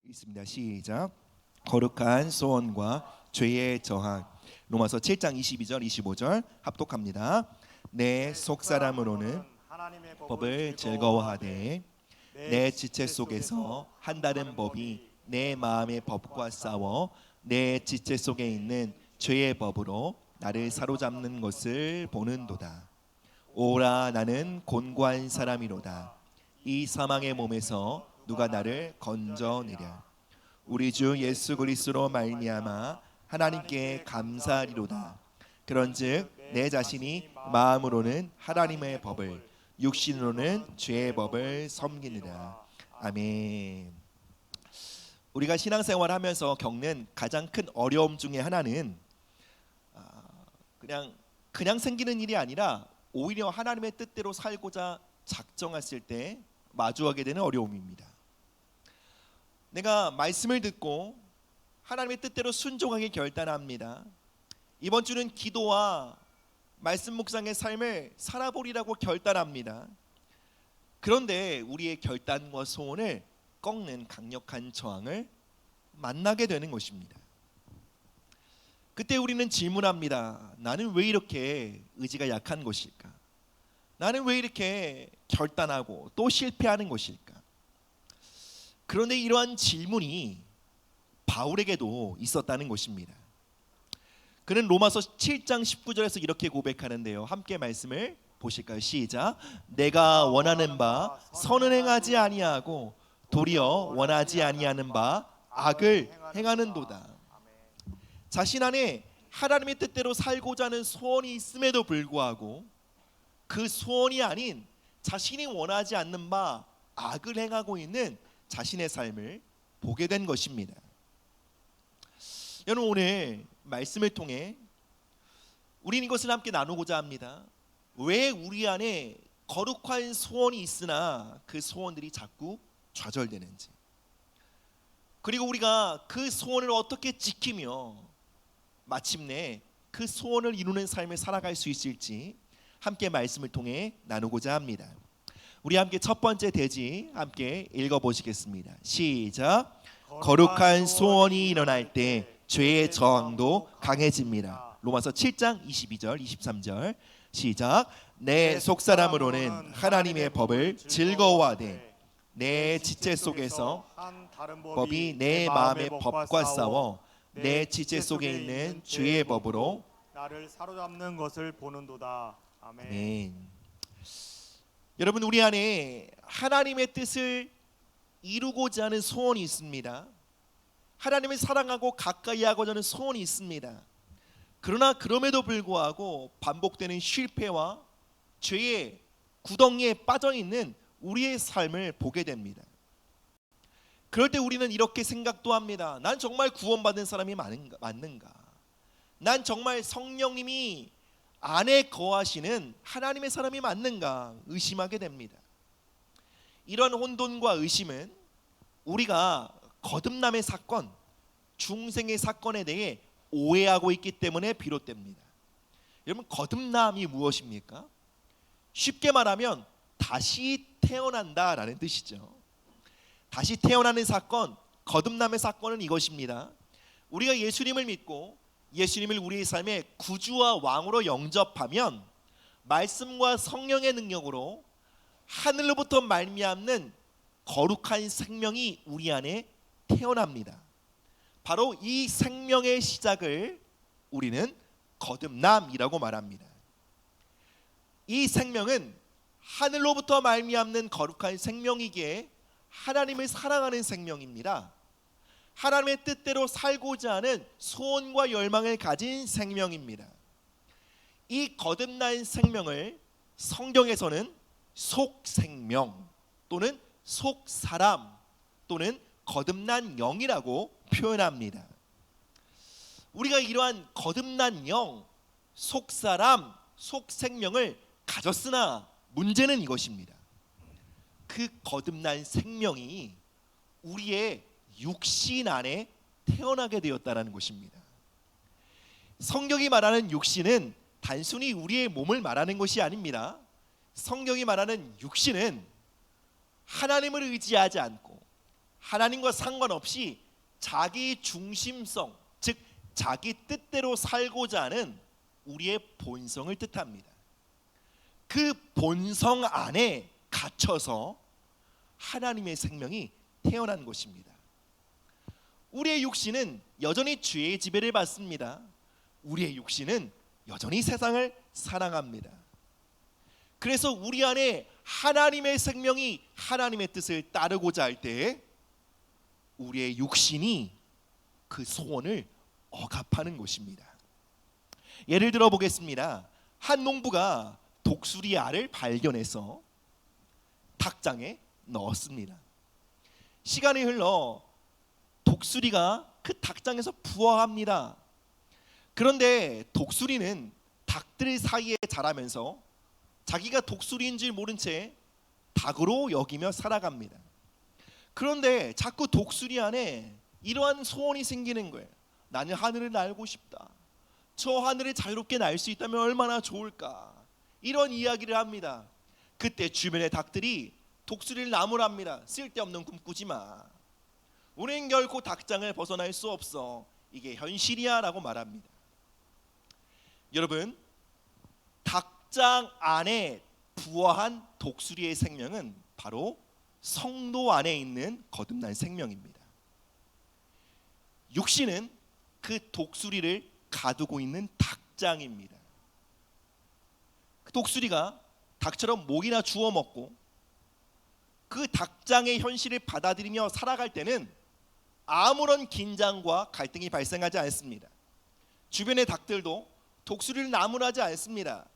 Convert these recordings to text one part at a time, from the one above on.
있습니다. 시작. 거룩한 소원과 죄의 저항. 로마서 7장 22절 25절 합독합니다. 내 속사람으로는 하나님의 법을 즐거워하되 내 지체 속에서 한다는 법이 내 마음의 법과 싸워 내 지체 속에 있는 죄의 법으로 나를 사로잡는 것을 보는도다. 오라, 나는 곤고한 사람이로다. 이 사망의 몸에서 누가 나를 건져내랴. 우리 주 예수 그리스도로 말미암아 하나님께 감사하리로다. 그런즉 내 자신이 마음으로는 하나님의 법을, 육신으로는 죄의 법을 섬기느라. 아멘. 우리가 신앙생활하면서 겪는 가장 큰 어려움 중에 하나는 그냥 생기는 일이 아니라 오히려 하나님의 뜻대로 살고자 작정했을 때 마주하게 되는 어려움입니다. 내가 말씀을 듣고 하나님의 뜻대로 순종하게 결단합니다. 이번 주는 기도와 말씀 묵상의 삶을 살아보리라고 결단합니다. 그런데 우리의 결단과 소원을 꺾는 강력한 저항을 만나게 되는 것입니다. 그때 우리는 질문합니다. 나는 왜 이렇게 의지가 약한 것일까? 나는 왜 이렇게 결단하고 또 실패하는 것일까? 그런데 이러한 질문이 바울에게도 있었다는 것입니다. 그는 로마서 7장 19절에서 이렇게 고백하는데요. 함께 말씀을 보실까요? 시작. 내가 원하는 바 선을 행하지 아니하고 도리어 원하지 아니하는 바 악을 행하는도다. 자신 안에 하나님의 뜻대로 살고자 하는 소원이 있음에도 불구하고 그 소원이 아닌 자신이 원하지 않는 바 악을 행하고 있는 자신의 삶을 보게 된 것입니다. 여러분, 오늘 말씀을 통해 우리는 이것을 함께 나누고자 합니다. 왜 우리 안에 거룩한 소원이 있으나 그 소원들이 자꾸 좌절되는지, 그리고 우리가 그 소원을 어떻게 지키며 마침내 그 소원을 이루는 삶을 살아갈 수 있을지 함께 말씀을 통해 나누고자 합니다. 우리 함께 첫 번째 대지 함께 읽어보시겠습니다. 시작. 거룩한 소원이 일어날 때 죄의 저항도 강해집니다. 로마서 7장 22절 23절 시작. 내 속사람으로는 하나님의 법을 즐거워하되 내 지체 속에서 법이 내 마음의 법과 싸워 내 지체 속에 있는 죄의 법으로 나를 사로잡는 것을 보는도다. 아멘. 아멘. 여러분, 우리 안에 하나님의 뜻을 이루고자 하는 소원이 있습니다. 하나님을 사랑하고 가까이 하고자 하는 소원이 있습니다. 그러나 그럼에도 불구하고 반복되는 실패와 죄의 구덩이에 빠져있는 우리의 삶을 보게 됩니다. 그럴 때 우리는 이렇게 생각도 합니다. 난 정말 구원받은 사람이 맞는가? 난 정말 성령님이 안에 거하시는 하나님의 사람이 맞는가 의심하게 됩니다. 이런 혼돈과 의심은 우리가 거듭남의 사건, 중생의 사건에 대해 오해하고 있기 때문에 비롯됩니다. 여러분, 거듭남이 무엇입니까? 쉽게 말하면 다시 태어난다라는 뜻이죠. 다시 태어나는 사건, 거듭남의 사건은 이것입니다. 우리가 예수님을 믿고 예수님을 우리의 삶의 구주와 왕으로 영접하면 말씀과 성령의 능력으로 하늘로부터 말미암는 거룩한 생명이 우리 안에 태어납니다. 바로 이 생명의 시작을 우리는 거듭남이라고 말합니다. 이 생명은 하늘로부터 말미암는 거룩한 생명이기에 하나님을 사랑하는 생명입니다. 하나님의 뜻대로 살고자 하는 소원과 열망을 가진 생명입니다. 이 거듭난 생명을 성경에서는 속생명 또는 속사람 또는 거듭난 영이라고 표현합니다. 우리가 이러한 거듭난 영, 속사람, 속생명을 가졌으나 문제는 이것입니다. 그 거듭난 생명이 우리의 육신 안에 태어나게 되었다는 것입니다. 성경이 말하는 육신은 단순히 우리의 몸을 말하는 것이 아닙니다. 성경이 말하는 육신은 하나님을 의지하지 않고 하나님과 상관없이 자기 중심성, 즉 자기 뜻대로 살고자 하는 우리의 본성을 뜻합니다. 그 본성 안에 갇혀서 하나님의 생명이 태어난 것입니다. 우리의 육신은 여전히 죄의 지배를 받습니다. 우리의 육신은 여전히 세상을 사랑합니다. 그래서 우리 안에 하나님의 생명이 하나님의 뜻을 따르고자 할 때 우리의 육신이 그 소원을 억압하는 것입니다. 예를 들어 보겠습니다. 한 농부가 독수리 알을 발견해서 닭장에 넣었습니다. 시간이 흘러 독수리가 그 닭장에서 부화합니다. 그런데 독수리는 닭들 사이에 자라면서 자기가 독수리인 줄 모른 채 닭으로 여기며 살아갑니다. 그런데 자꾸 독수리 안에 이러한 소원이 생기는 거예요. 나는 하늘을 날고 싶다. 저 하늘을 자유롭게 날 수 있다면 얼마나 좋을까. 이런 이야기를 합니다. 그때 주변의 닭들이 독수리를 나무랍니다. 쓸데없는 꿈 꾸지 마. 우린 결코 닭장을 벗어날 수 없어. 이게 현실이야 라고 말합니다. 여러분, 닭장 안에 부화한 독수리의 생명은 바로 성도 안에 있는 거듭난 생명입니다. 육신은 그 독수리를 가두고 있는 닭장입니다. 그 독수리가 닭처럼 목이나 주워 먹고 그 닭장의 현실을 받아들이며 살아갈 때는 아무런 긴장과 갈등이 발생하지 않습니다. 주변의 닭들도 독수리를 나무라지 않습니다.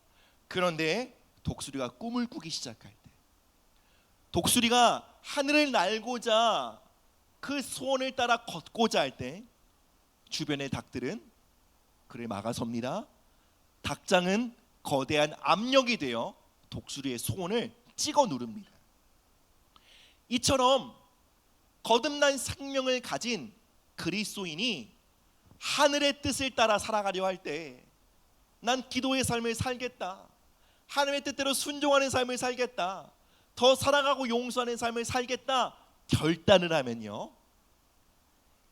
그런데 독수리가 꿈을 꾸기 시작할 때, 독수리가 하늘을 날고자 그 소원을 따라 걷고자 할 때 주변의 닭들은 그를 막아섭니다. 닭장은 거대한 압력이 되어 독수리의 소원을 찍어 누릅니다. 이처럼 거듭난 생명을 가진 그리스도인이 하늘의 뜻을 따라 살아가려 할 때 난 기도의 삶을 살겠다. 하나님의 뜻대로 순종하는 삶을 살겠다. 더 사랑하고 용서하는 삶을 살겠다. 결단을 하면요,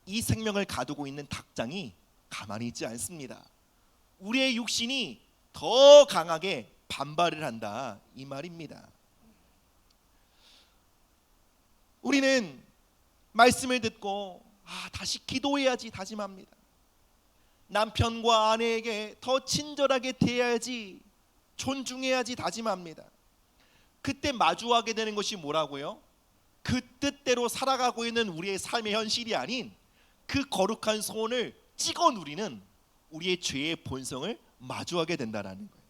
이 생명을 가두고 있는 닭장이 가만히 있지 않습니다. 우리의 육신이 더 강하게 반발을 한다, 이 말입니다. 우리는 말씀을 듣고 다시 기도해야지 다짐합니다. 남편과 아내에게 더 친절하게 대해야지, 존중해야지 다짐합니다. 그때 마주하게 되는 것이 뭐라고요? 그 뜻대로 살아가고 있는 우리의 삶의 현실이 아닌 그 거룩한 소원을 찍어 누리는 우리의 죄의 본성을 마주하게 된다는 거예요.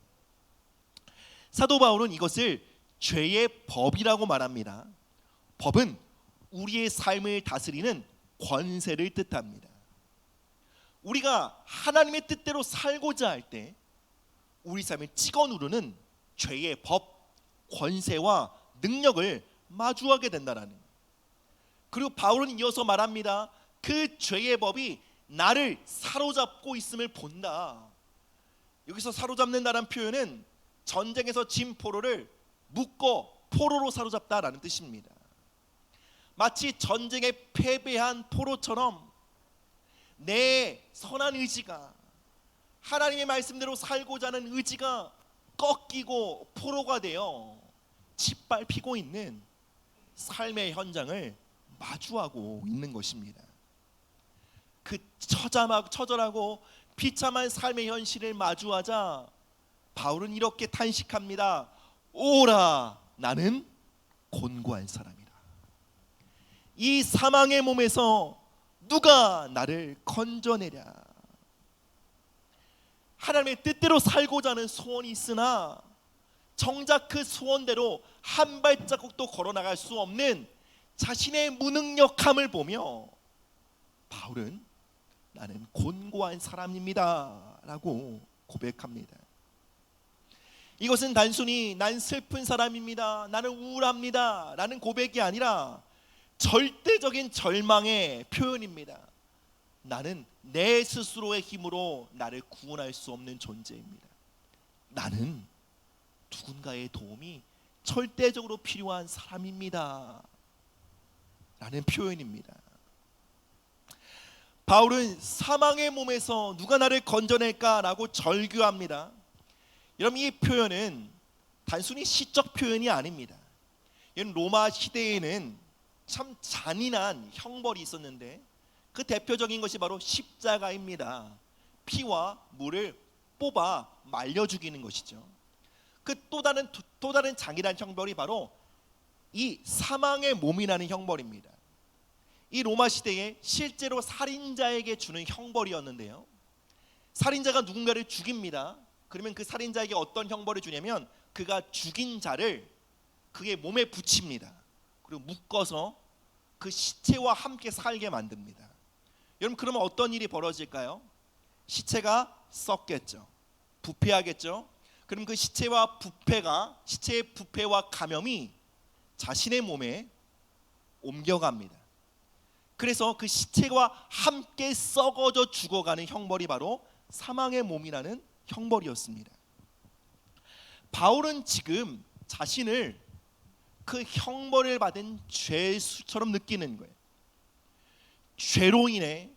사도 바울은 이것을 죄의 법이라고 말합니다. 법은 우리의 삶을 다스리는 권세를 뜻합니다. 우리가 하나님의 뜻대로 살고자 할 때 우리 삶을 찍어 누르는 죄의 법, 권세와 능력을 마주하게 된다는 거예요. 그리고 바울은 이어서 말합니다. 그 죄의 법이 나를 사로잡고 있음을 본다. 여기서 사로잡는다는 표현은 전쟁에서 진 포로를 묶어 포로로 사로잡다라는 뜻입니다. 마치 전쟁에 패배한 포로처럼 내 선한 의지가, 하나님의 말씀대로 살고자 하는 의지가 꺾이고 포로가 되어 짓밟히고 있는 삶의 현장을 마주하고 있는 것입니다. 그 처절하고 비참한 삶의 현실을 마주하자 바울은 이렇게 탄식합니다. 오라, 나는 곤고한 사람이라. 이 사망의 몸에서 누가 나를 건져내랴. 하나님의 뜻대로 살고자 하는 소원이 있으나 정작 그 소원대로 한 발자국도 걸어나갈 수 없는 자신의 무능력함을 보며 바울은 나는 곤고한 사람입니다 라고 고백합니다. 이것은 단순히 난 슬픈 사람입니다, 나는 우울합니다 라는 고백이 아니라 절대적인 절망의 표현입니다. 나는 내 스스로의 힘으로 나를 구원할 수 없는 존재입니다. 나는 누군가의 도움이 절대적으로 필요한 사람입니다. 라는 표현입니다. 바울은 사망의 몸에서 누가 나를 건져낼까라고 절규합니다. 여러분, 이 표현은 단순히 시적 표현이 아닙니다. 이건 로마 시대에는 참 잔인한 형벌이 있었는데 그 대표적인 것이 바로 십자가입니다. 피와 물을 뽑아 말려 죽이는 것이죠. 그 또 다른 잔인한 형벌이 바로 이 사망의 몸이라는 형벌입니다. 이 로마 시대에 실제로 살인자에게 주는 형벌이었는데요. 살인자가 누군가를 죽입니다. 그러면 그 살인자에게 어떤 형벌을 주냐면 그가 죽인 자를 그의 몸에 붙입니다. 그리고 묶어서 그 시체와 함께 살게 만듭니다. 여러분, 그러면 어떤 일이 벌어질까요? 시체가 썩겠죠. 부패하겠죠. 그럼 그 시체의 부패와 감염이 자신의 몸에 옮겨갑니다. 그래서 그 시체와 함께 썩어져 죽어가는 형벌이 바로 사망의 몸이라는 형벌이었습니다. 바울은 지금 자신을 그 형벌을 받은 죄수처럼 느끼는 거예요. 죄로 인해,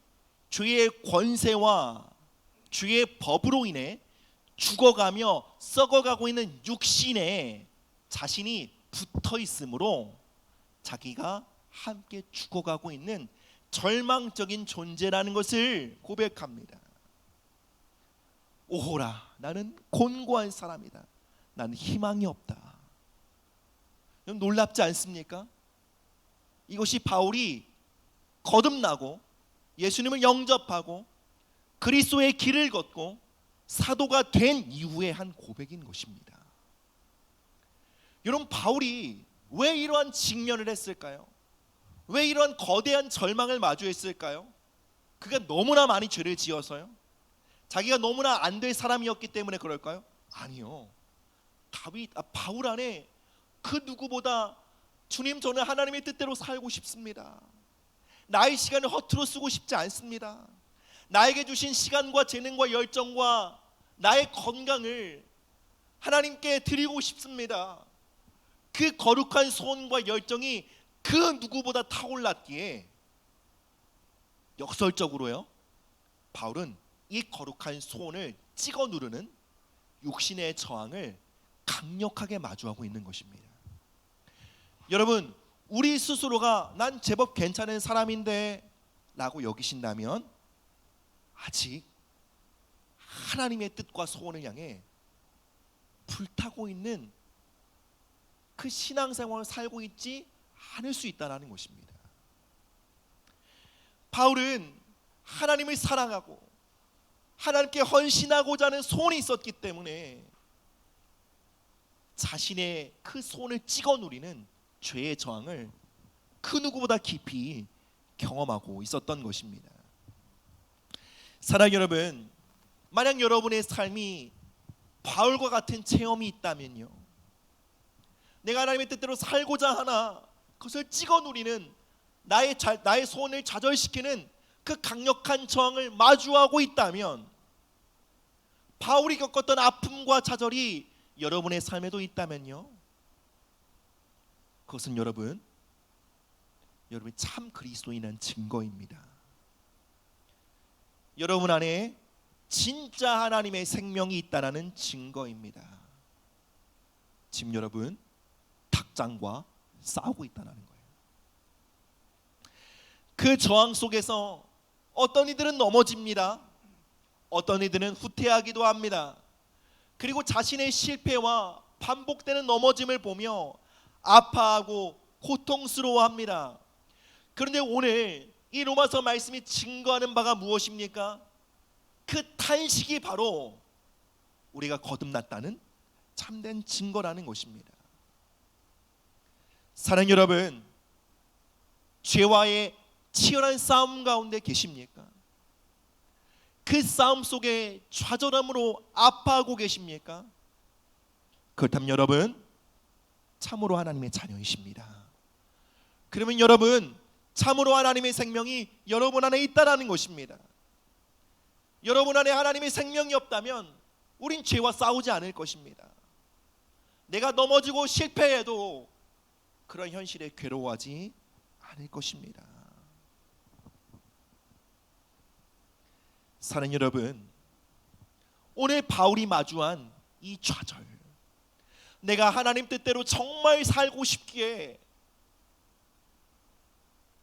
죄의 권세와 죄의 법으로 인해 죽어가며 썩어가고 있는 육신에 자신이 붙어 있으므로 자기가 함께 죽어가고 있는 절망적인 존재라는 것을 고백합니다. 오호라, 나는 곤고한 사람이다. 나는 희망이 없다. 놀랍지 않습니까? 이것이 바울이 거듭나고 예수님을 영접하고 그리스도의 길을 걷고 사도가 된 이후의 한 고백인 것입니다. 여러분, 바울이 왜 이러한 직면을 했을까요? 왜 이러한 거대한 절망을 마주했을까요? 그가 너무나 많이 죄를 지어서요? 자기가 너무나 안 될 사람이었기 때문에 그럴까요? 아니요. 바울 안에 그 누구보다 주님, 저는 하나님의 뜻대로 살고 싶습니다. 나의 시간을 허투루 쓰고 싶지 않습니다. 나에게 주신 시간과 재능과 열정과 나의 건강을 하나님께 드리고 싶습니다. 그 거룩한 소원과 열정이 그 누구보다 타올랐기에 역설적으로요, 바울은 이 거룩한 소원을 찍어 누르는 육신의 저항을 강력하게 마주하고 있는 것입니다. 여러분, 우리 스스로가 난 제법 괜찮은 사람인데 라고 여기신다면 아직 하나님의 뜻과 소원을 향해 불타고 있는 그 신앙생활을 살고 있지 않을 수 있다는 것입니다. 바울은 하나님을 사랑하고 하나님께 헌신하고자 하는 소원이 있었기 때문에 자신의 그 소원을 찍어 누리는 죄의 저항을 그 누구보다 깊이 경험하고 있었던 것입니다. 사랑 여러분, 만약 여러분의 삶이 바울과 같은 체험이 있다면요, 내가 하나님의 뜻대로 살고자 하나 그것을 찍어 누리는 나의 소원을 좌절시키는 그 강력한 저항을 마주하고 있다면, 바울이 겪었던 아픔과 좌절이 여러분의 삶에도 있다면요, 그것은 여러분이 참 그리스도인한 증거입니다. 여러분 안에 진짜 하나님의 생명이 있다는 증거입니다. 지금 여러분 닭장과 싸우고 있다는 거예요. 그 저항 속에서 어떤 이들은 넘어집니다. 어떤 이들은 후퇴하기도 합니다. 그리고 자신의 실패와 반복되는 넘어짐을 보며 아파하고 고통스러워합니다. 그런데 오늘 이 로마서 말씀이 증거하는 바가 무엇입니까? 그 탄식이 바로 우리가 거듭났다는 참된 증거라는 것입니다. 사랑 여러분, 죄와의 치열한 싸움 가운데 계십니까? 그 싸움 속에 좌절함으로 아파하고 계십니까? 그렇다면 여러분 참으로 하나님의 자녀이십니다. 그러면 여러분 참으로 하나님의 생명이 여러분 안에 있다라는 것입니다. 여러분 안에 하나님의 생명이 없다면 우린 죄와 싸우지 않을 것입니다. 내가 넘어지고 실패해도 그런 현실에 괴로워하지 않을 것입니다. 사랑하는 여러분, 오늘 바울이 마주한 이 좌절, 내가 하나님 뜻대로 정말 살고 싶기에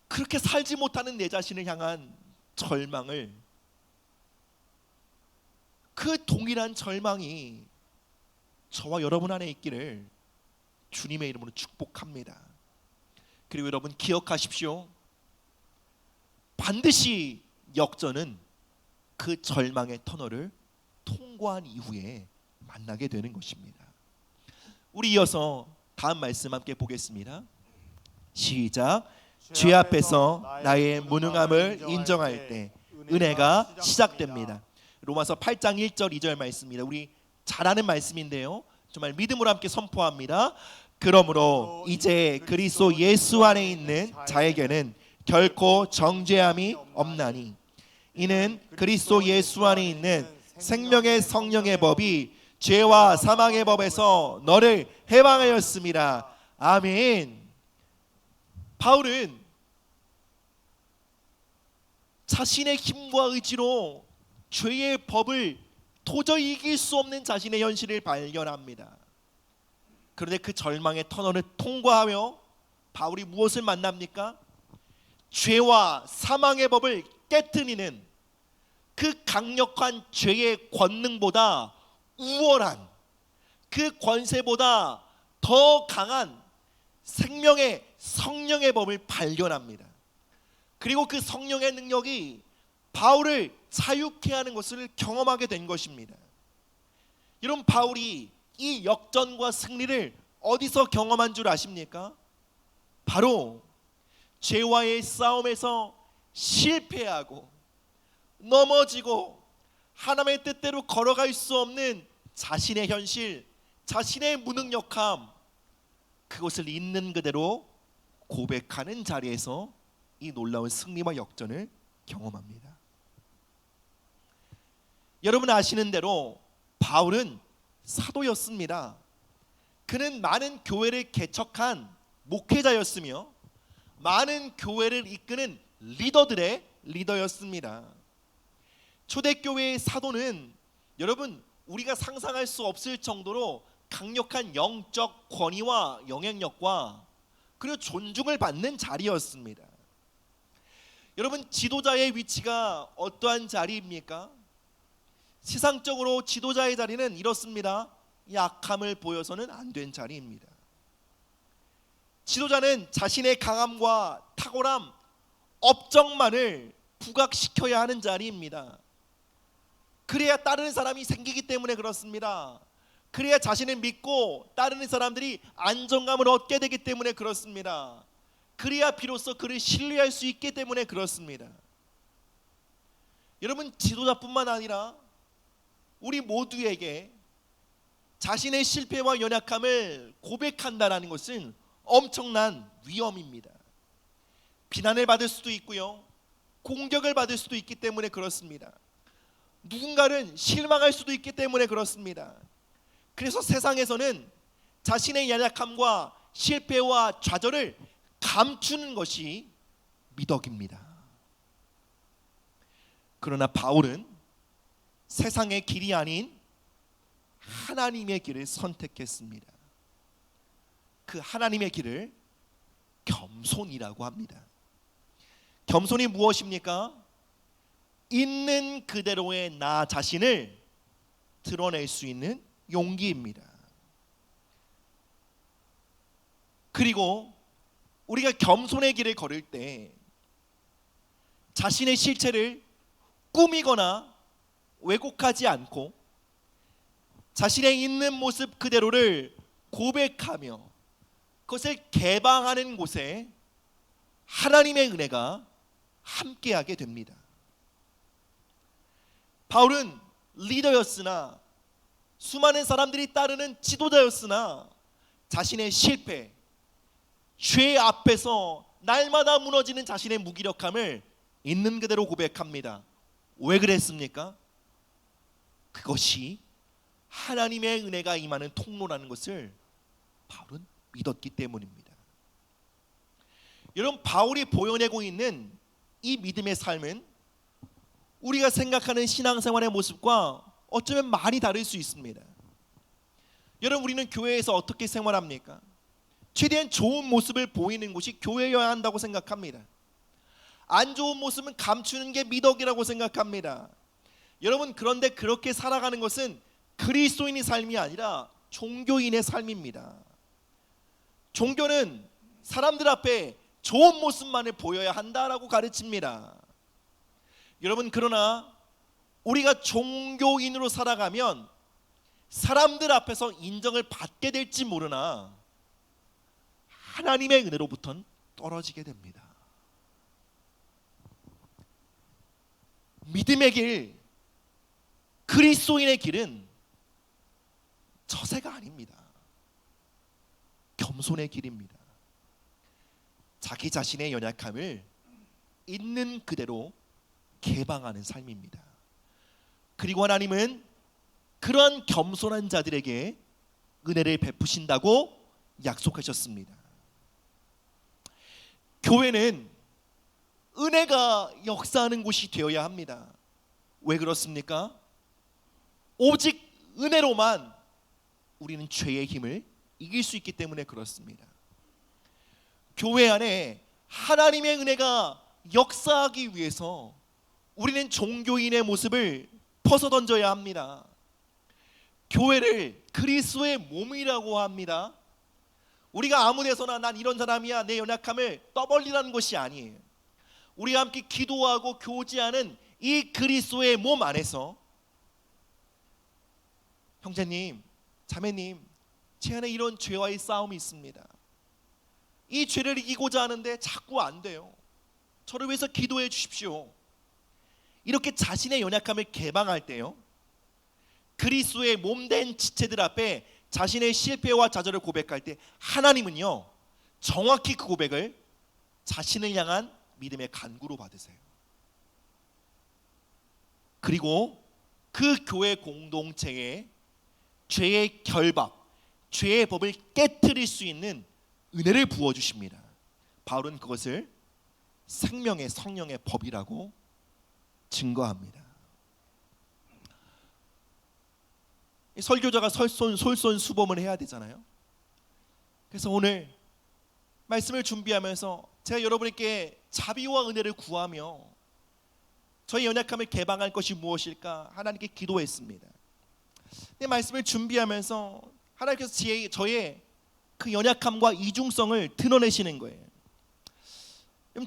그렇게 살지 못하는 내 자신을 향한 절망을, 그 동일한 절망이 저와 여러분 안에 있기를 주님의 이름으로 축복합니다. 그리고 여러분 기억하십시오. 반드시 역전은 그 절망의 터널을 통과한 이후에 만나게 되는 것입니다. 우리 이어서 다음 말씀 함께 보겠습니다. 시작. 죄 앞에서 나의 무능함을 인정할 때 은혜가 시작됩니다. 로마서 8장 1절 2절 말씀입니다. 우리 잘 아는 말씀인데요, 정말 믿음으로 함께 선포합니다. 그러므로 이제 그리스도 예수 안에 있는 자에게는 결코 정죄함이 없나니 이는 그리스도 예수 안에 있는 생명의 성령의 법이 죄와 사망의 법에서 너를 해방하였습니다. 아멘. 바울은 자신의 힘과 의지로 죄의 법을 도저히 이길 수 없는 자신의 현실을 발견합니다. 그런데 그 절망의 터널을 통과하며 바울이 무엇을 만납니까? 죄와 사망의 법을 깨트리는 그 강력한 죄의 권능보다 우월한, 그 권세보다 더 강한 생명의 성령의 법을 발견합니다. 그리고 그 성령의 능력이 바울을 자유케 하는 것을 경험하게 된 것입니다. 여러분, 바울이 이 역전과 승리를 어디서 경험한 줄 아십니까? 바로 죄와의 싸움에서 실패하고 넘어지고 하나님의 뜻대로 걸어갈 수 없는 자신의 현실, 자신의 무능력함, 그것을 있는 그대로 고백하는 자리에서 이 놀라운 승리와 역전을 경험합니다. 여러분 아시는 대로 바울은 사도였습니다. 그는 많은 교회를 개척한 목회자였으며 많은 교회를 이끄는 리더들의 리더였습니다. 초대교회의 사도는 여러분 우리가 상상할 수 없을 정도로 강력한 영적 권위와 영향력과 그리고 존중을 받는 자리였습니다. 여러분, 지도자의 위치가 어떠한 자리입니까? 세상적으로 지도자의 자리는 이렇습니다. 약함을 보여서는 안 된 자리입니다. 지도자는 자신의 강함과 탁월함, 업적만을 부각시켜야 하는 자리입니다. 그래야 따르는 사람이 생기기 때문에 그렇습니다. 그래야 자신을 믿고 따르는 사람들이 안정감을 얻게 되기 때문에 그렇습니다. 그래야 비로소 그를 신뢰할 수 있기 때문에 그렇습니다. 여러분, 지도자뿐만 아니라 우리 모두에게 자신의 실패와 연약함을 고백한다는 것은 엄청난 위험입니다. 비난을 받을 수도 있고요, 공격을 받을 수도 있기 때문에 그렇습니다. 누군가는 실망할 수도 있기 때문에 그렇습니다. 그래서 세상에서는 자신의 연약함과 실패와 좌절을 감추는 것이 미덕입니다. 그러나 바울은 세상의 길이 아닌 하나님의 길을 선택했습니다. 그 하나님의 길을 겸손이라고 합니다. 겸손이 무엇입니까? 있는 그대로의 나 자신을 드러낼 수 있는 용기입니다. 그리고 우리가 겸손의 길을 걸을 때 자신의 실체를 꾸미거나 왜곡하지 않고 자신의 있는 모습 그대로를 고백하며 그것을 개방하는 곳에 하나님의 은혜가 함께하게 됩니다. 바울은 리더였으나 수많은 사람들이 따르는 지도자였으나 자신의 실패, 죄 앞에서 날마다 무너지는 자신의 무기력함을 있는 그대로 고백합니다. 왜 그랬습니까? 그것이 하나님의 은혜가 임하는 통로라는 것을 바울은 믿었기 때문입니다. 여러분, 바울이 보여내고 있는 이 믿음의 삶은 우리가 생각하는 신앙생활의 모습과 어쩌면 많이 다를 수 있습니다. 여러분, 우리는 교회에서 어떻게 생활합니까? 최대한 좋은 모습을 보이는 곳이 교회여야 한다고 생각합니다. 안 좋은 모습은 감추는 게 미덕이라고 생각합니다. 여러분, 그런데 그렇게 살아가는 것은 그리스도인의 삶이 아니라 종교인의 삶입니다. 종교는 사람들 앞에 좋은 모습만을 보여야 한다라고 가르칩니다. 여러분, 그러나 우리가 종교인으로 살아가면 사람들 앞에서 인정을 받게 될지 모르나 하나님의 은혜로부터는 떨어지게 됩니다. 믿음의 길, 그리스도인의 길은 처세가 아닙니다. 겸손의 길입니다. 자기 자신의 연약함을 있는 그대로 개방하는 삶입니다. 그리고 하나님은 그러한 겸손한 자들에게 은혜를 베푸신다고 약속하셨습니다. 교회는 은혜가 역사하는 곳이 되어야 합니다. 왜 그렇습니까? 오직 은혜로만 우리는 죄의 힘을 이길 수 있기 때문에 그렇습니다. 교회 안에 하나님의 은혜가 역사하기 위해서 우리는 종교인의 모습을 벗어던져야 합니다. 교회를 그리스도의 몸이라고 합니다. 우리가 아무 데서나 난 이런 사람이야, 내 연약함을 떠벌리라는 것이 아니에요. 우리가 함께 기도하고 교제하는 이 그리스도의 몸 안에서 형제님, 자매님, 제 안에 이런 죄와의 싸움이 있습니다. 이 죄를 이기고자 하는데 자꾸 안 돼요. 저를 위해서 기도해 주십시오. 이렇게 자신의 연약함을 개방할 때요, 그리스도의 몸된 지체들 앞에 자신의 실패와 좌절을 고백할 때 하나님은요, 정확히 그 고백을 자신을 향한 믿음의 간구로 받으세요. 그리고 그 교회 공동체에 죄의 결박, 죄의 법을 깨트릴 수 있는 은혜를 부어주십니다. 바울은 그것을 생명의 성령의 법이라고 증거합니다. 설교자가 솔선수범을 해야 되잖아요. 그래서 오늘 말씀을 준비하면서 제가 여러분께 자비와 은혜를 구하며 저의 연약함을 개방할 것이 무엇일까 하나님께 기도했습니다. 이 말씀을 준비하면서 하나님께서 저의 그 연약함과 이중성을 드러내시는 거예요.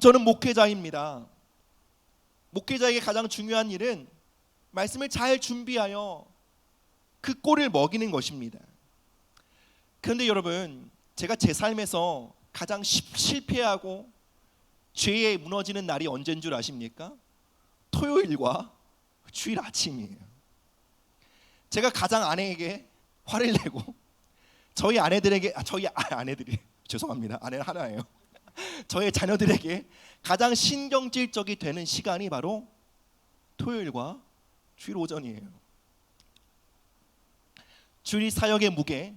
저는 목회자입니다. 목회자에게 가장 중요한 일은 말씀을 잘 준비하여 그 꼴을 먹이는 것입니다. 그런데 여러분, 제가 제 삶에서 가장 실패하고 죄에 무너지는 날이 언제인 줄 아십니까? 토요일과 주일 아침이에요. 제가 가장 아내에게 화를 내고 저희 아내들에게 저희 아내들이 죄송합니다. 아내는 하나예요. 저의 자녀들에게 가장 신경질적이 되는 시간이 바로 토요일과 주일 오전이에요. 주일 사역의 무게,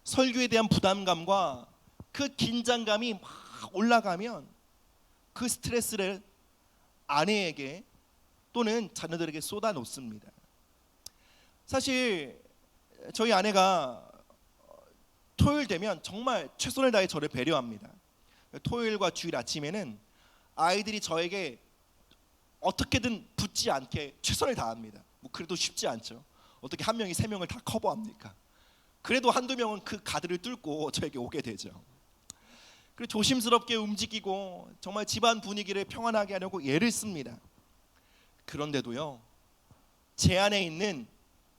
설교에 대한 부담감과 그 긴장감이 막 올라가면 그 스트레스를 아내에게 또는 자녀들에게 쏟아놓습니다. 사실 저희 아내가 토요일 되면 정말 최선을 다해 저를 배려합니다. 토요일과 주일 아침에는 아이들이 저에게 어떻게든 붙지 않게 최선을 다합니다. 뭐 그래도 쉽지 않죠. 어떻게 한 명이 세 명을 다 커버합니까? 그래도 한두 명은 그 가드를 뚫고 저에게 오게 되죠. 그리고 조심스럽게 움직이고 정말 집안 분위기를 평안하게 하려고 애를 씁니다. 그런데도요, 제 안에 있는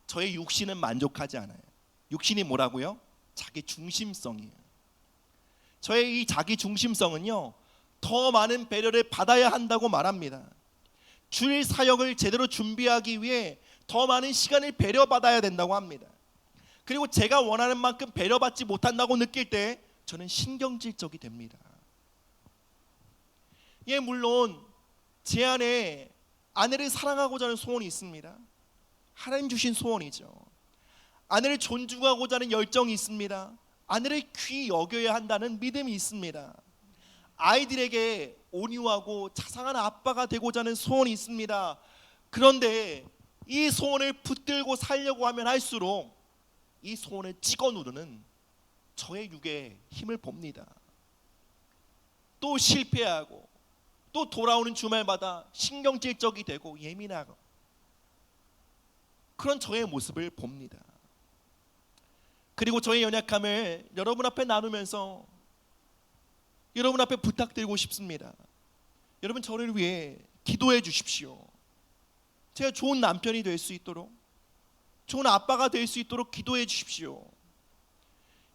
저의 육신은 만족하지 않아요. 육신이 뭐라고요? 자기 중심성이에요. 저의 이 자기 중심성은요, 더 많은 배려를 받아야 한다고 말합니다. 주일 사역을 제대로 준비하기 위해 더 많은 시간을 배려받아야 된다고 합니다. 그리고 제가 원하는 만큼 배려받지 못한다고 느낄 때 저는 신경질적이 됩니다. 예, 물론 제 안에 아내를 사랑하고자 하는 소원이 있습니다. 하나님 주신 소원이죠. 아내를 존중하고자 하는 열정이 있습니다. 아내를 귀히 여겨야 한다는 믿음이 있습니다. 아이들에게 온유하고 자상한 아빠가 되고자 하는 소원이 있습니다. 그런데 이 소원을 붙들고 살려고 하면 할수록 이 소원을 찍어 누르는 저의 육에 힘을 봅니다. 또 실패하고 또 돌아오는 주말마다 신경질적이 되고 예민하고 그런 저의 모습을 봅니다. 그리고 저의 연약함을 여러분 앞에 나누면서 여러분 앞에 부탁드리고 싶습니다. 여러분 저를 위해 기도해 주십시오. 제가 좋은 남편이 될 수 있도록, 좋은 아빠가 될 수 있도록 기도해 주십시오.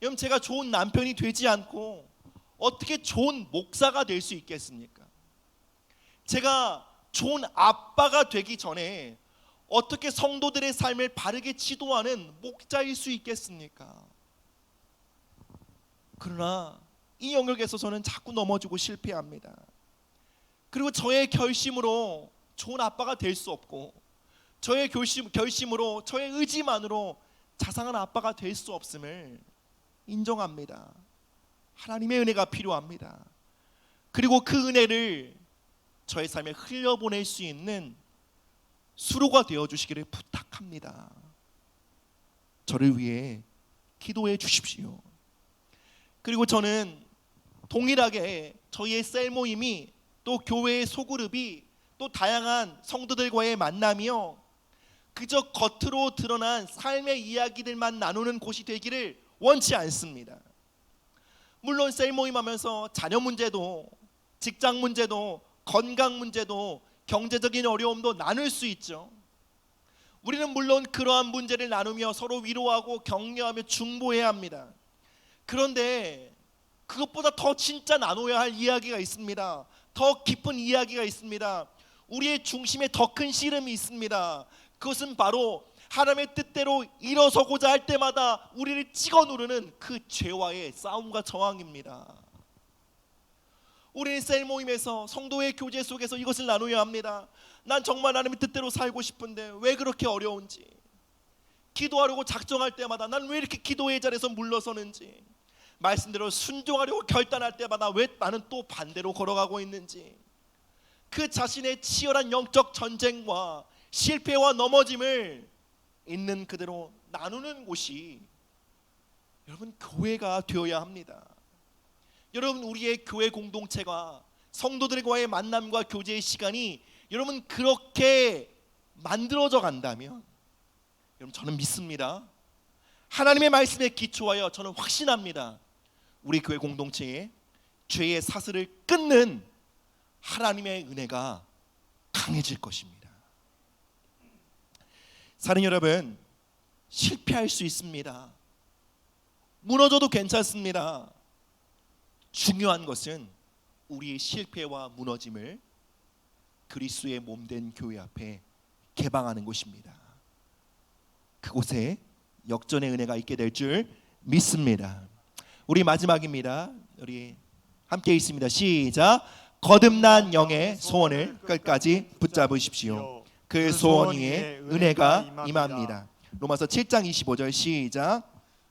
여러분 제가 좋은 남편이 되지 않고 어떻게 좋은 목사가 될 수 있겠습니까? 제가 좋은 아빠가 되기 전에 어떻게 성도들의 삶을 바르게 지도하는 목자일 수 있겠습니까? 그러나 이 영역에서 저는 자꾸 넘어지고 실패합니다. 그리고 저의 결심으로 좋은 아빠가 될 수 없고, 저의 결심으로 저의 의지만으로 자상한 아빠가 될 수 없음을 인정합니다. 하나님의 은혜가 필요합니다. 그리고 그 은혜를 저의 삶에 흘려보낼 수 있는 수로가 되어주시기를 부탁합니다. 저를 위해 기도해 주십시오. 그리고 저는 동일하게 저희의 셀 모임이 또 교회의 소그룹이 또 다양한 성도들과의 만남이요, 그저 겉으로 드러난 삶의 이야기들만 나누는 곳이 되기를 원치 않습니다. 물론 셀 모임하면서 자녀 문제도, 직장 문제도, 건강 문제도, 경제적인 어려움도 나눌 수 있죠. 우리는 물론 그러한 문제를 나누며 서로 위로하고 격려하며 중보해야 합니다. 그런데 그것보다 더 진짜 나눠야 할 이야기가 있습니다. 더 깊은 이야기가 있습니다. 우리의 중심에 더 큰 씨름이 있습니다. 그것은 바로 하나님의 뜻대로 일어서고자 할 때마다 우리를 찍어 누르는 그 죄와의 싸움과 저항입니다. 우리는 셀 모임에서 성도의 교제 속에서 이것을 나누어야 합니다. 난 정말 하나님의 뜻대로 살고 싶은데 왜 그렇게 어려운지, 기도하려고 작정할 때마다 난 왜 이렇게 기도의 자리에서 물러서는지, 말씀대로 순종하려고 결단할 때마다 왜 나는 또 반대로 걸어가고 있는지, 그 자신의 치열한 영적 전쟁과 실패와 넘어짐을 있는 그대로 나누는 곳이 여러분 교회가 되어야 합니다. 여러분 우리의 교회 공동체가 성도들과의 만남과 교제의 시간이 여러분 그렇게 만들어져 간다면, 여러분 저는 믿습니다. 하나님의 말씀에 기초하여 저는 확신합니다. 우리 교회 공동체에 죄의 사슬을 끊는 하나님의 은혜가 강해질 것입니다. 사랑하는 여러분, 실패할 수 있습니다. 무너져도 괜찮습니다. 중요한 것은 우리의 실패와 무너짐을 그리스도의 몸된 교회 앞에 개방하는 곳입니다. 그곳에 역전의 은혜가 있게 될 줄 믿습니다. 우리 마지막입니다. 우리 함께 있습니다. 시작. 거듭난 영의 소원을 끝까지 붙잡으십시오. 그 소원 위에 은혜가 임합니다. 로마서 7장 25절 시작.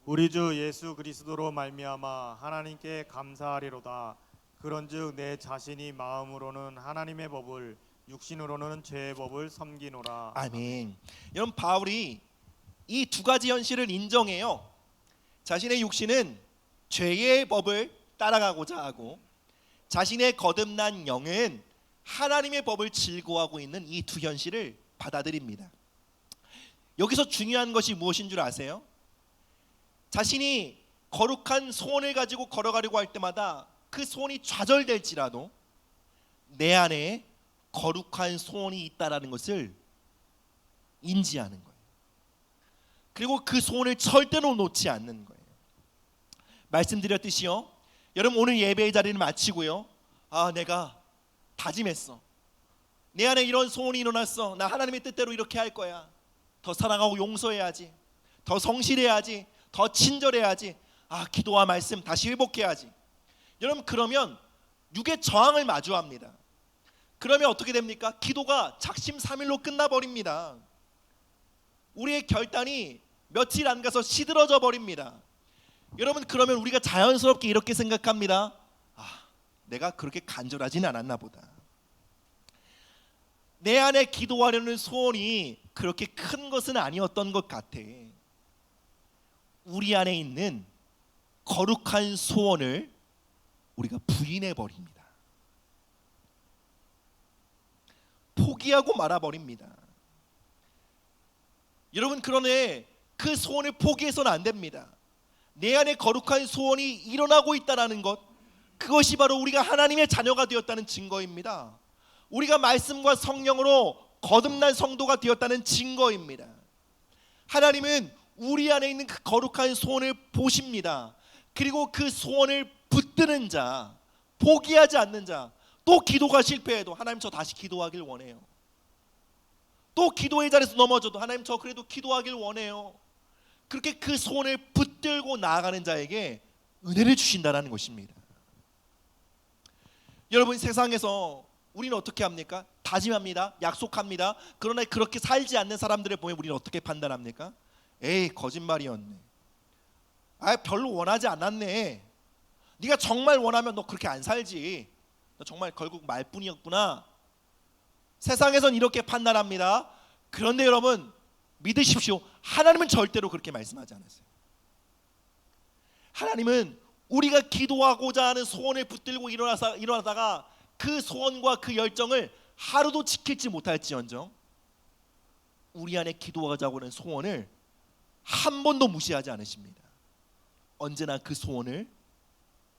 우리 주 예수 그리스도로 말미암아 하나님께 감사하리로다. 그런즉 내 자신이 마음으로는 하나님의 법을, 육신으로는 죄의 법을 섬기노라. 아멘. 여러분 바울이 이 두 가지 현실을 인정해요. 자신의 육신은 죄의 법을 따라가고자 하고, 자신의 거듭난 영은 하나님의 법을 즐거워하고 있는 이 두 현실을 받아들입니다. 여기서 중요한 것이 무엇인 줄 아세요? 자신이 거룩한 소원을 가지고 걸어가려고 할 때마다 그 소원이 좌절될지라도 내 안에 거룩한 소원이 있다라는 것을 인지하는 거예요. 그리고 그 소원을 절대로 놓지 않는 거예요. 말씀드렸듯이요, 여러분 오늘 예배의 자리를 마치고요, 내가 다짐했어, 내 안에 이런 소원이 일어났어, 나 하나님의 뜻대로 이렇게 할 거야, 더 사랑하고 용서해야지, 더 성실해야지, 더 친절해야지, 기도와 말씀 다시 회복해야지. 여러분 그러면 육의 저항을 마주합니다. 그러면 어떻게 됩니까? 기도가 작심삼일로 끝나버립니다. 우리의 결단이 며칠 안 가서 시들어져 버립니다. 여러분 그러면 우리가 자연스럽게 이렇게 생각합니다. 내가 그렇게 간절하진 않았나 보다. 내 안에 기도하려는 소원이 그렇게 큰 것은 아니었던 것 같아. 우리 안에 있는 거룩한 소원을 우리가 부인해 버립니다. 포기하고 말아 버립니다. 여러분, 그러네 그 소원을 포기해서는 안 됩니다. 내 안에 거룩한 소원이 일어나고 있다는 것, 그것이 바로 우리가 하나님의 자녀가 되었다는 증거입니다. 우리가 말씀과 성령으로 거듭난 성도가 되었다는 증거입니다. 하나님은 우리 안에 있는 그 거룩한 소원을 보십니다. 그리고 그 소원을 붙드는 자, 포기하지 않는 자, 또 기도가 실패해도 하나님 저 다시 기도하길 원해요. 또 기도의 자리에서 넘어져도 하나님 저 그래도 기도하길 원해요. 그렇게 그 소원을 붙들고 나아가는 자에게 은혜를 주신다는 것입니다. 여러분, 세상에서 우리는 어떻게 합니까? 다짐합니다. 약속합니다. 그러나 그렇게 살지 않는 사람들을 보면 우리는 어떻게 판단합니까? 에이, 거짓말이었네. 별로 원하지 않았네. 네가 정말 원하면 너 그렇게 안 살지. 너 정말 결국 말뿐이었구나. 세상에선 이렇게 판단합니다. 그런데 여러분, 믿으십시오. 하나님은 절대로 그렇게 말씀하지 않았어요. 하나님은 우리가 기도하고자 하는 소원을 붙들고 일어나다가 그 소원과 그 열정을 하루도 지킬지 못할지언정 우리 안에 기도하자고 하는 소원을 한 번도 무시하지 않으십니다. 언제나 그 소원을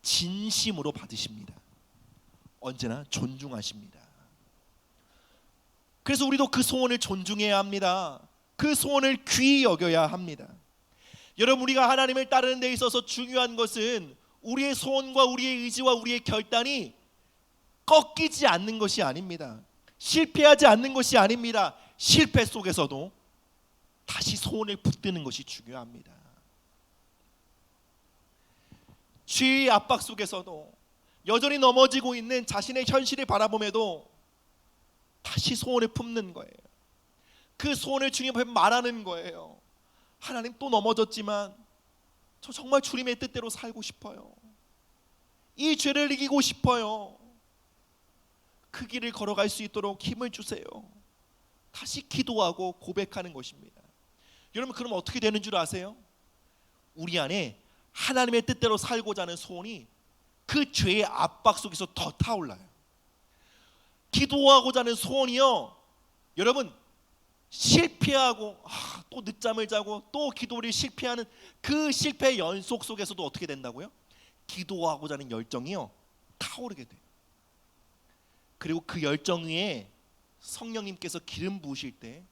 진심으로 받으십니다. 언제나 존중하십니다. 그래서 우리도 그 소원을 존중해야 합니다. 그 소원을 귀히 여겨야 합니다. 여러분, 우리가 하나님을 따르는 데 있어서 중요한 것은 우리의 소원과 우리의 의지와 우리의 결단이 꺾이지 않는 것이 아닙니다. 실패하지 않는 것이 아닙니다. 실패 속에서도 다시 소원을 붙드는 것이 중요합니다. 죄의 압박 속에서도 여전히 넘어지고 있는 자신의 현실을 바라보면도 다시 소원을 품는 거예요. 그 소원을 주님 앞에 말하는 거예요. 하나님, 또 넘어졌지만 저 정말 주님의 뜻대로 살고 싶어요. 이 죄를 이기고 싶어요. 그 길을 걸어갈 수 있도록 힘을 주세요. 다시 기도하고 고백하는 것입니다. 여러분, 그럼 어떻게 되는 줄 아세요? 우리 안에 하나님의 뜻대로 살고자 하는 소원이 그 죄의 압박 속에서 더 타올라요. 기도하고자 하는 소원이요, 여러분, 실패하고 또 늦잠을 자고 또 기도를 실패하는 그 실패의 연속 속에서도 어떻게 된다고요? 기도하고자 하는 열정이요, 타오르게 돼요. 그리고 그 열정 위에 성령님께서 기름 부으실 때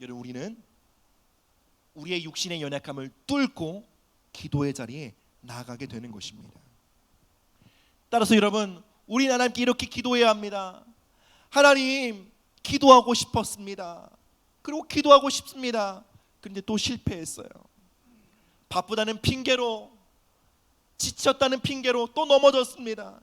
여러분, 우리는 우리의 육신의 연약함을 뚫고 기도의 자리에 나아가게 되는 것입니다. 따라서 여러분, 우리 하나님께 이렇게 기도해야 합니다. 하나님, 기도하고 싶었습니다. 그리고 기도하고 싶습니다. 그런데 또 실패했어요. 바쁘다는 핑계로, 지쳤다는 핑계로 또 넘어졌습니다.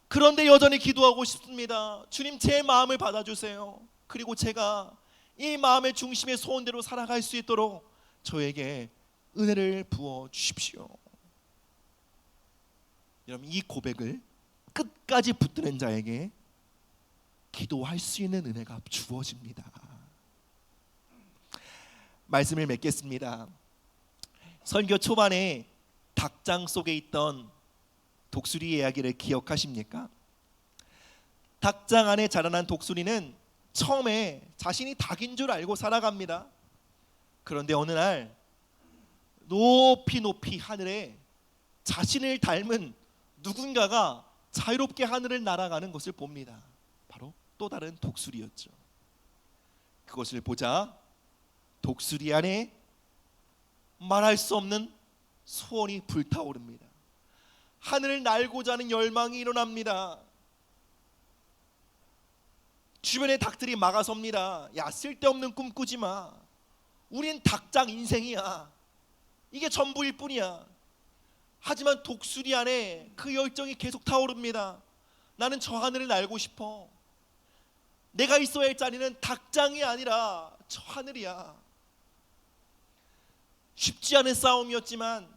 그런데 여전히 기도하고 싶습니다. 주님, 제 마음을 받아주세요. 그리고 제가 이 마음의 중심의 소원대로 살아갈 수 있도록 저에게 은혜를 부어 주십시오. 여러분, 이 고백을 끝까지 붙드는 자에게 기도할 수 있는 은혜가 주어집니다. 말씀을 맺겠습니다. 설교 초반에 닭장 속에 있던 독수리 이야기를 기억하십니까? 닭장 안에 자라난 독수리는 처음에 자신이 닭인 줄 알고 살아갑니다. 그런데 어느 날 높이 높이 하늘에 자신을 닮은 누군가가 자유롭게 하늘을 날아가는 것을 봅니다. 바로 또 다른 독수리였죠. 그것을 보자 독수리 안에 말할 수 없는 소원이 불타오릅니다. 하늘을 날고자 하는 열망이 일어납니다. 주변의 닭들이 막아섭니다. 야, 쓸데없는 꿈 꾸지 마. 우린 닭장 인생이야. 이게 전부일 뿐이야. 하지만 독수리 안에 그 열정이 계속 타오릅니다. 나는 저 하늘을 날고 싶어. 내가 있어야 할 자리는 닭장이 아니라 저 하늘이야. 쉽지 않은 싸움이었지만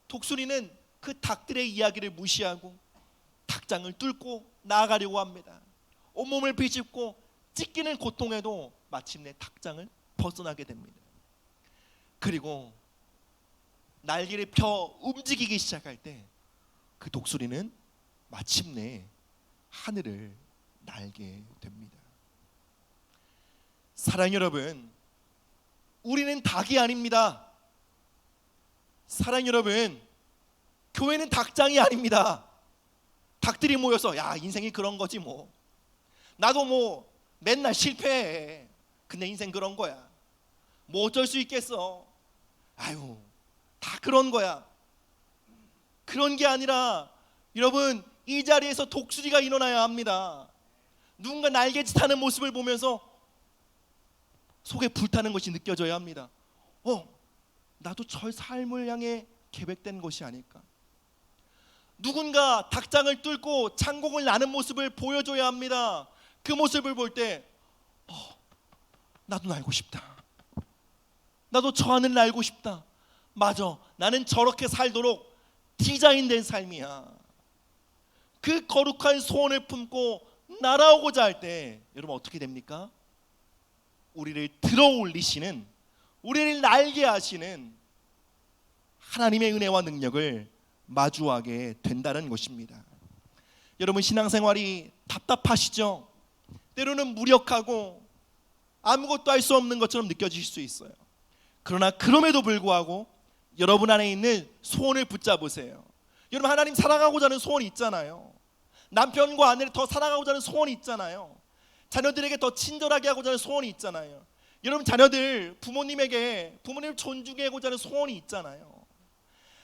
독수리는 그 닭들의 이야기를 무시하고 닭장을 뚫고 나아가려고 합니다. 온몸을 비집고 찢기는 고통에도 마침내 닭장을 벗어나게 됩니다. 그리고 날개를 펴 움직이기 시작할 때 그 독수리는 마침내 하늘을 날게 됩니다. 사랑 여러분, 우리는 닭이 아닙니다. 사랑 여러분, 교회는 닭장이 아닙니다. 닭들이 모여서 야, 인생이 그런 거지 뭐. 나도 뭐 맨날 실패해. 근데 인생 그런 거야. 뭐 어쩔 수 있겠어. 아유, 다 그런 거야. 그런 게 아니라 여러분, 이 자리에서 독수리가 일어나야 합니다. 누군가 날개짓 하는 모습을 보면서 속에 불타는 것이 느껴져야 합니다. 나도 저 삶을 향해 계획된 것이 아닐까. 누군가 닭장을 뚫고 창공을 나는 모습을 보여줘야 합니다. 그 모습을 볼 때 나도 날고 싶다. 나도 저 하늘 날고 싶다. 맞아, 나는 저렇게 살도록 디자인된 삶이야. 그 거룩한 소원을 품고 날아오고자 할 때 여러분 어떻게 됩니까? 우리를 들어올리시는, 우리를 날게 하시는 하나님의 은혜와 능력을 마주하게 된다는 것입니다. 여러분, 신앙생활이 답답하시죠? 때로는 무력하고 아무것도 할 수 없는 것처럼 느껴질 수 있어요. 그러나 그럼에도 불구하고 여러분 안에 있는 소원을 붙잡으세요. 여러분, 하나님 사랑하고자 하는 소원이 있잖아요. 남편과 아내를 더 사랑하고자 하는 소원이 있잖아요. 자녀들에게 더 친절하게 하고자 하는 소원이 있잖아요. 여러분, 자녀들 부모님을 존중하고자 하는 소원이 있잖아요.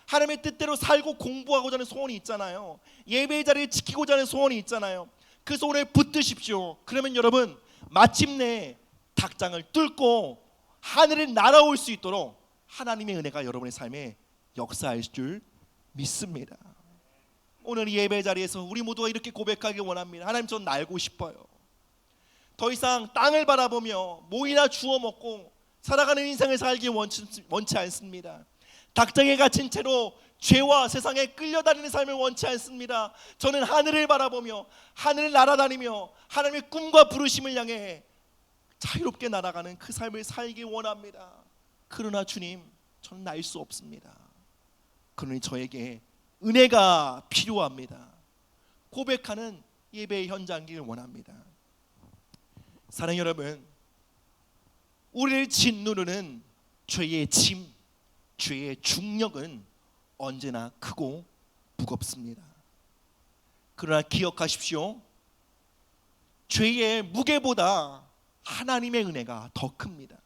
하나님의 뜻대로 살고 공부하고자 하는 소원이 있잖아요. 예배의 자리를 지키고자 하는 소원이 있잖아요. 그 소원을 붙드십시오. 그러면 여러분, 마침내 닭장을 뚫고 하늘을 날아올 수 있도록 하나님의 은혜가 여러분의 삶에 역사할 줄 믿습니다. 오늘 이 예배 자리에서 우리 모두가 이렇게 고백하길 원합니다. 하나님, 전 날고 싶어요. 더 이상 땅을 바라보며 뭐이나 주워 먹고 살아가는 인생을 살기 원치 않습니다. 닭장에 갇힌 채로 죄와 세상에 끌려다니는 삶을 원치 않습니다. 저는 하늘을 바라보며 하늘을 날아다니며 하나님의 꿈과 부르심을 향해 자유롭게 날아가는 그 삶을 살기 원합니다. 그러나 주님, 저는 날 수 없습니다. 그러니 저에게 은혜가 필요합니다. 고백하는 예배의 현장이길 원합니다. 사랑 여러분, 우리를 짓누르는 죄의 짐, 죄의 중력은 언제나 크고 무겁습니다. 그러나 기억하십시오. 죄의 무게보다 하나님의 은혜가 더 큽니다.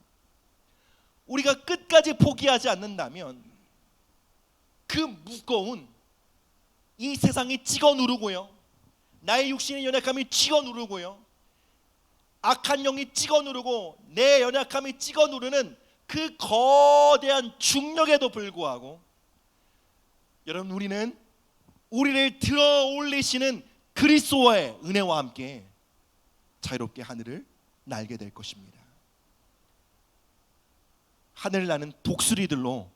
우리가 끝까지 포기하지 않는다면 그 무거운 이 세상이 찍어 누르고요, 나의 육신의 연약함이 찍어 누르고요, 악한 영이 찍어 누르고 내 연약함이 찍어 누르는 그 거대한 중력에도 불구하고 여러분, 우리는 우리를 들어 올리시는 그리스도의 은혜와 함께 자유롭게 하늘을 날게 될 것입니다. 하늘을 나는 독수리들로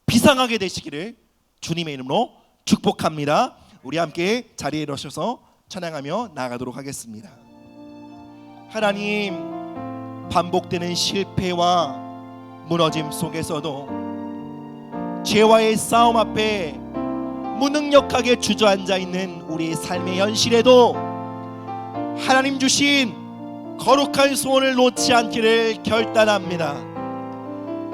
비상하게 되시기를 주님의 이름으로 축복합니다. 우리 함께 자리에 일어서서 찬양하며 나아가도록 하겠습니다. 하나님, 반복되는 실패와 무너짐 속에서도 죄와의 싸움 앞에 무능력하게 주저앉아 있는 우리의 삶의 현실에도 하나님 주신 거룩한 소원을 놓지 않기를 결단합니다.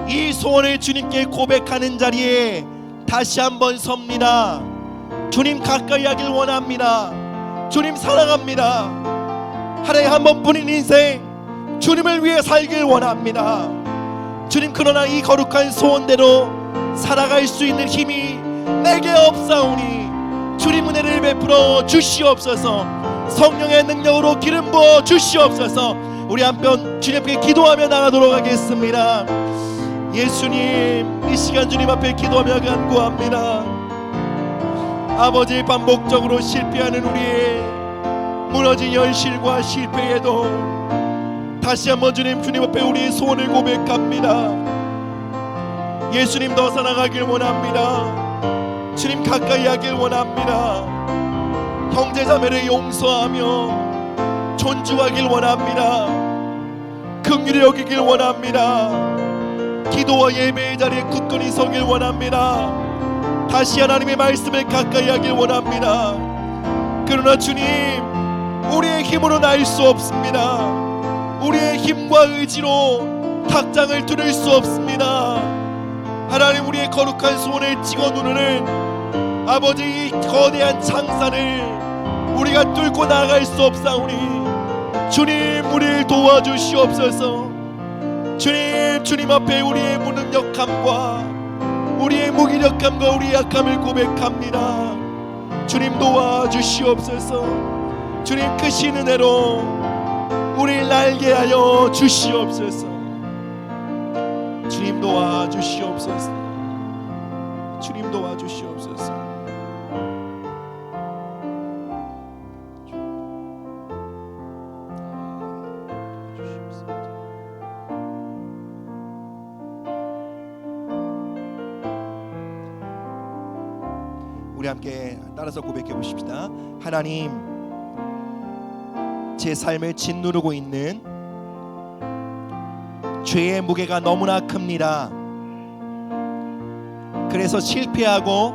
이 소원을 주님께 고백하는 자리에 다시 한번 섭니다. 주님, 가까이 하길 원합니다. 주님, 사랑합니다. 하루에 한 번뿐인 인생 주님을 위해 살길 원합니다. 주님, 그러나 이 거룩한 소원대로 살아갈 수 있는 힘이 내게 없사오니 주님, 은혜를 베풀어 주시옵소서. 성령의 능력으로 기름 부어 주시옵소서. 우리 한편 주님께 기도하며 나가도록 하겠습니다. 예수님, 이 시간 주님 앞에 기도하며 간구합니다. 아버지, 반복적으로 실패하는 우리의 무너진 현실과 실패에도 다시 한번 주님 앞에 우리의 소원을 고백합니다. 예수님, 더 살아가길 원합니다. 주님, 가까이 하길 원합니다. 형제자매를 용서하며 존중하길 원합니다. 긍휼히 여기길 원합니다. 기도와 예배의 자리에 굳건히 서길 원합니다. 다시 하나님의 말씀을 가까이 하길 원합니다. 그러나 주님, 우리의 힘으로는 알 수 없습니다. 우리의 힘과 의지로 탁장을 뚫을 수 없습니다. 하나님, 우리의 거룩한 소원을 찍어 누르는 아버지 이 거대한 창산을 우리가 뚫고 나아갈 수 없사오니 주님, 우리를 도와주시옵소서. 주님 앞에 우리의 무능력함과 우리의 무기력함과 우리의 약함을 고백합니다. 주님, 도와주시옵소서. 주님, 크신 은혜로 우리를 날게 하여 주시옵소서. 주님, 도와주시옵소서. 주님, 도와주시옵소서. 우리 함께 따라서 고백해 보십시다. 하나님, 제 삶을 짓누르고 있는 죄의 무게가 너무나 큽니다. 그래서 실패하고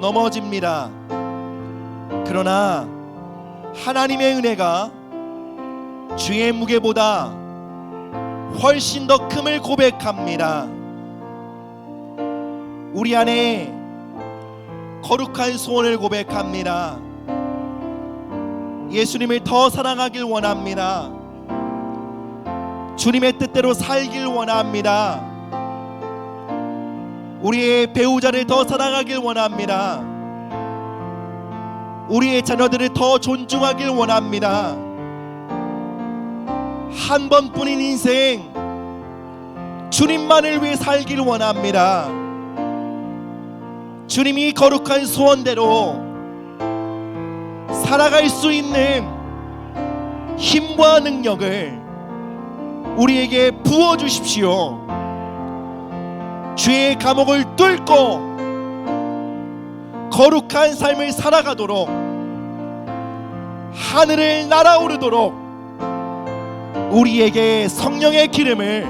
넘어집니다. 그러나 하나님의 은혜가 죄의 무게보다 훨씬 더 큼을 고백합니다. 우리 안에 거룩한 소원을 고백합니다. 예수님을 더 사랑하길 원합니다. 주님의 뜻대로 살길 원합니다. 우리의 배우자를 더 사랑하길 원합니다. 우리의 자녀들을 더 존중하길 원합니다. 한 번뿐인 인생 주님만을 위해 살길 원합니다. 주님이 거룩한 소원대로 살아갈 수 있는 힘과 능력을 우리에게 부어주십시오. 죄의 감옥을 뚫고 거룩한 삶을 살아가도록, 하늘을 날아오르도록 우리에게 성령의 기름을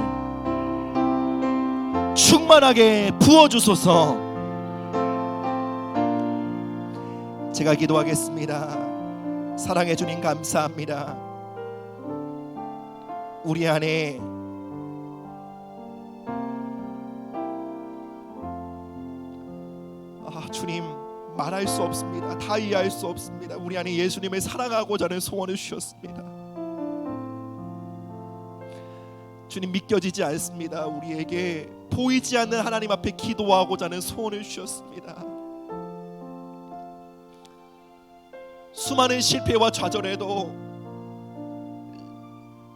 충만하게 부어주소서. 제가 기도하겠습니다. 사랑해 주님, 감사합니다. 우리 안에 주님, 말할 수 없습니다. 다 이해할 수 없습니다. 우리 안에 예수님을 사랑하고자 하는 소원을 주셨습니다. 주님, 믿겨지지 않습니다. 우리에게 보이지 않는 하나님 앞에 기도하고자 하는 소원을 주셨습니다. 수많은 실패와 좌절에도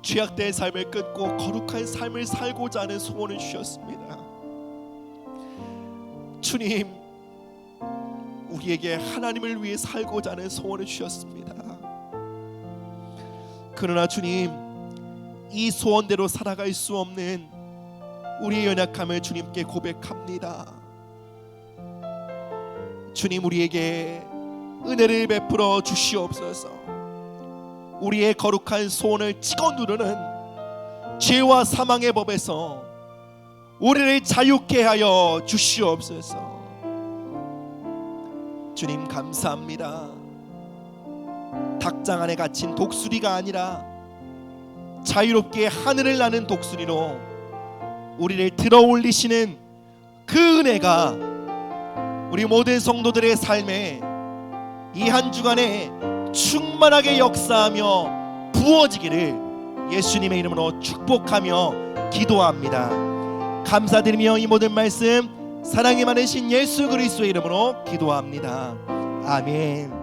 죄악된 삶을 끊고 거룩한 삶을 살고자 하는 소원을 주셨습니다. 주님, 우리에게 하나님을 위해 살고자 하는 소원을 주셨습니다. 그러나 주님, 이 소원대로 살아갈 수 없는 우리의 연약함을 주님께 고백합니다. 주님, 우리에게 은혜를 베풀어 주시옵소서. 우리의 거룩한 소원을 찍어 누르는 죄와 사망의 법에서 우리를 자유케 하여 주시옵소서. 주님, 감사합니다. 닭장 안에 갇힌 독수리가 아니라 자유롭게 하늘을 나는 독수리로 우리를 들어올리시는 그 은혜가 우리 모든 성도들의 삶에 이 한 주간에 충만하게 역사하며 부어지기를 예수님의 이름으로 축복하며 기도합니다. 감사드리며 이 모든 말씀 사랑이 많으신 예수 그리스도의 이름으로 기도합니다. 아멘.